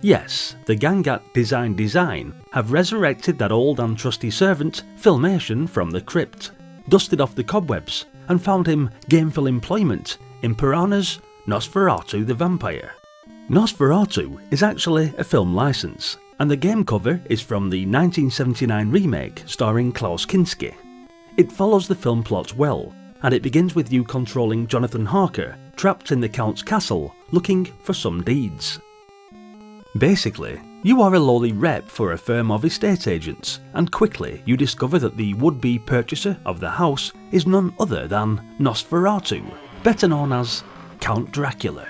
Yes, the gang at Design have resurrected that old and trusty servant, Filmation, from the crypt, dusted off the cobwebs, and found him gainful employment in Piranha's Nosferatu the Vampyre. Nosferatu is actually a film license, and the game cover is from the 1979 remake starring Klaus Kinski. It follows the film plot well, and it begins with you controlling Jonathan Harker, trapped in the Count's castle, looking for some deeds. Basically, you are a lowly rep for a firm of estate agents, and quickly you discover that the would-be purchaser of the house is none other than Nosferatu, better known as Count Dracula.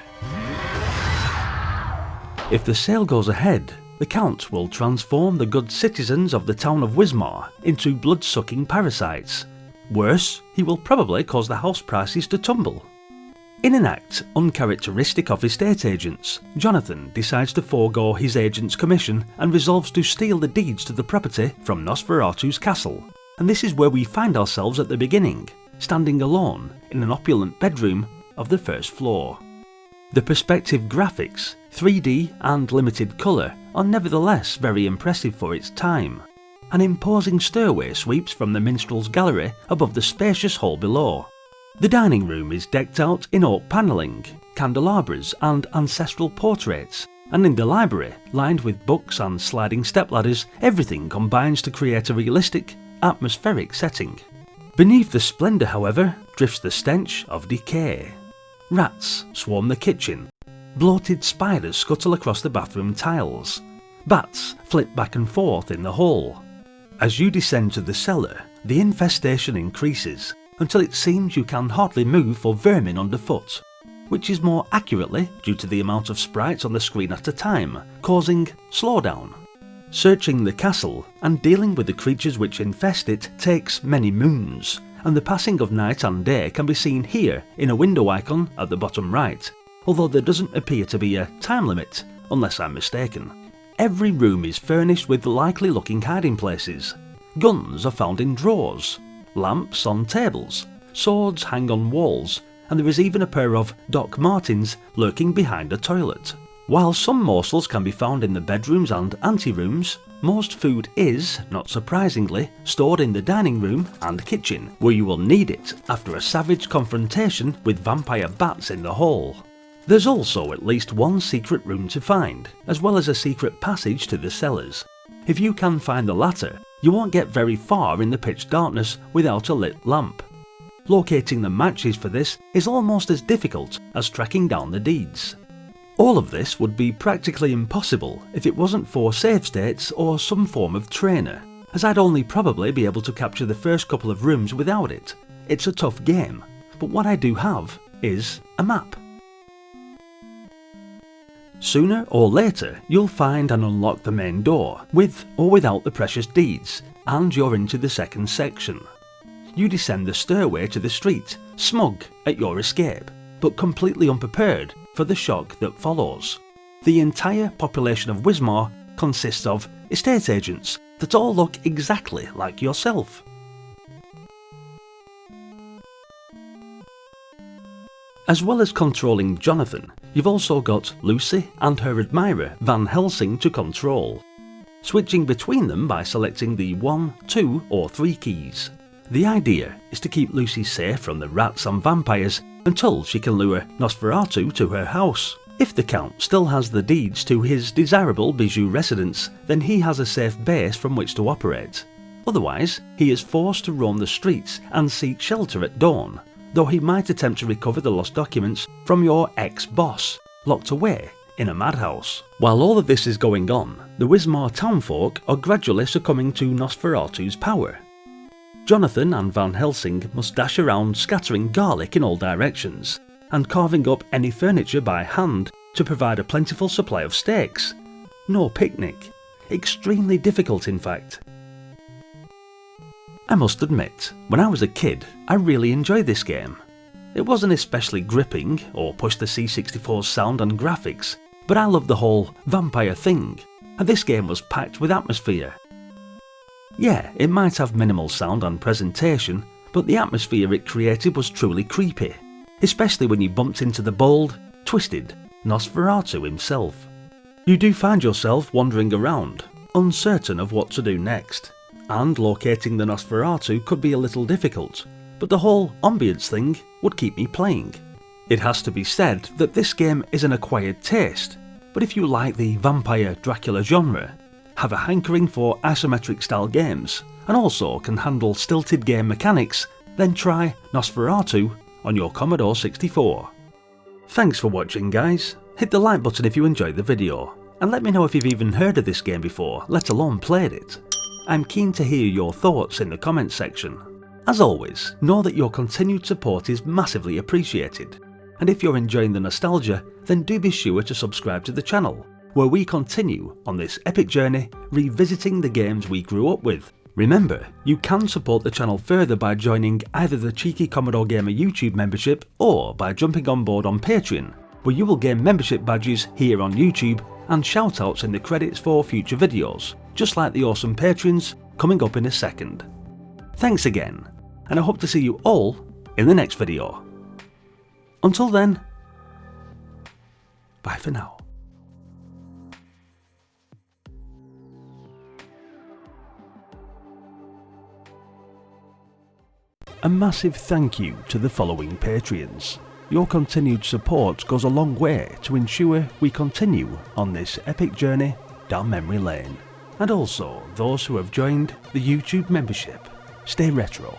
If the sale goes ahead, the Count will transform the good citizens of the town of Wismar into blood-sucking parasites. Worse, he will probably cause the house prices to tumble. In an act uncharacteristic of estate agents, Jonathan decides to forego his agent's commission and resolves to steal the deeds to the property from Nosferatu's castle. And this is where we find ourselves at the beginning, standing alone in an opulent bedroom of the first floor. The perspective graphics, 3D and limited colour, are nevertheless very impressive for its time. An imposing stairway sweeps from the minstrel's gallery above the spacious hall below. The dining room is decked out in oak panelling, candelabras and ancestral portraits, and in the library, lined with books and sliding stepladders, everything combines to create a realistic, atmospheric setting. Beneath the splendour, however, drifts the stench of decay. Rats swarm the kitchen, bloated spiders scuttle across the bathroom tiles, bats flit back and forth in the hall. As you descend to the cellar, the infestation increases, until it seems you can hardly move for vermin underfoot, which is more accurately due to the amount of sprites on the screen at a time, causing slowdown. Searching the castle and dealing with the creatures which infest it takes many moons, and the passing of night and day can be seen here in a window icon at the bottom right, although there doesn't appear to be a time limit, unless I'm mistaken. Every room is furnished with likely looking hiding places. Guns are found in drawers, lamps on tables, swords hang on walls, and there is even a pair of Doc Martens lurking behind a toilet. While some morsels can be found in the bedrooms and anterooms, most food is, not surprisingly, stored in the dining room and kitchen, where you will need it after a savage confrontation with vampire bats in the hall. There's also at least one secret room to find, as well as a secret passage to the cellars. If you can find the latter, you won't get very far in the pitch darkness without a lit lamp. Locating the matches for this is almost as difficult as tracking down the deeds. All of this would be practically impossible if it wasn't for save states or some form of trainer, as I'd only probably be able to capture the first couple of rooms without it. It's a tough game, but what I do have is a map. Sooner or later, you'll find and unlock the main door, with or without the precious deeds, and you're into the second section. You descend the stairway to the street, smug at your escape, but completely unprepared for the shock that follows. The entire population of Wismar consists of estate agents that all look exactly like yourself. As well as controlling Jonathan, you've also got Lucy and her admirer Van Helsing to control, switching between them by selecting the 1, 2 or 3 keys. The idea is to keep Lucy safe from the rats and vampires until she can lure Nosferatu to her house. If the Count still has the deeds to his desirable Bijou residence, then he has a safe base from which to operate. Otherwise, he is forced to roam the streets and seek shelter at dawn, though he might attempt to recover the lost documents from your ex-boss, locked away in a madhouse. While all of this is going on, the Wismar townfolk are gradually succumbing to Nosferatu's power. Jonathan and Van Helsing must dash around scattering garlic in all directions, and carving up any furniture by hand to provide a plentiful supply of steaks. No picnic. Extremely difficult, in fact. I must admit, when I was a kid, I really enjoyed this game. It wasn't especially gripping, or pushed the C64's sound and graphics, but I loved the whole vampire thing, and this game was packed with atmosphere. Yeah, it might have minimal sound and presentation, but the atmosphere it created was truly creepy, especially when you bumped into the bold, twisted Nosferatu himself. You do find yourself wandering around, uncertain of what to do next, and locating the Nosferatu could be a little difficult, but the whole ambience thing would keep me playing. It has to be said that this game is an acquired taste, but if you like the Vampire Dracula genre, have a hankering for isometric style games, and also can handle stilted game mechanics, then try Nosferatu on your Commodore 64. Thanks for watching guys, hit the like button if you enjoyed the video, and let me know if you've even heard of this game before, let alone played it. I'm keen to hear your thoughts in the comments section. As always, know that your continued support is massively appreciated, and if you're enjoying the nostalgia, then do be sure to subscribe to the channel, where we continue on this epic journey revisiting the games we grew up with. Remember, you can support the channel further by joining either the Cheeky Commodore Gamer YouTube membership or by jumping on board on Patreon, where you will gain membership badges here on YouTube and shoutouts in the credits for future videos, just like the awesome patrons coming up in a second. Thanks again, and I hope to see you all in the next video. Until then, bye for now. A massive thank you to the following Patreons. Your continued support goes a long way to ensure we continue on this epic journey down memory lane. And also those who have joined the YouTube membership. Stay retro.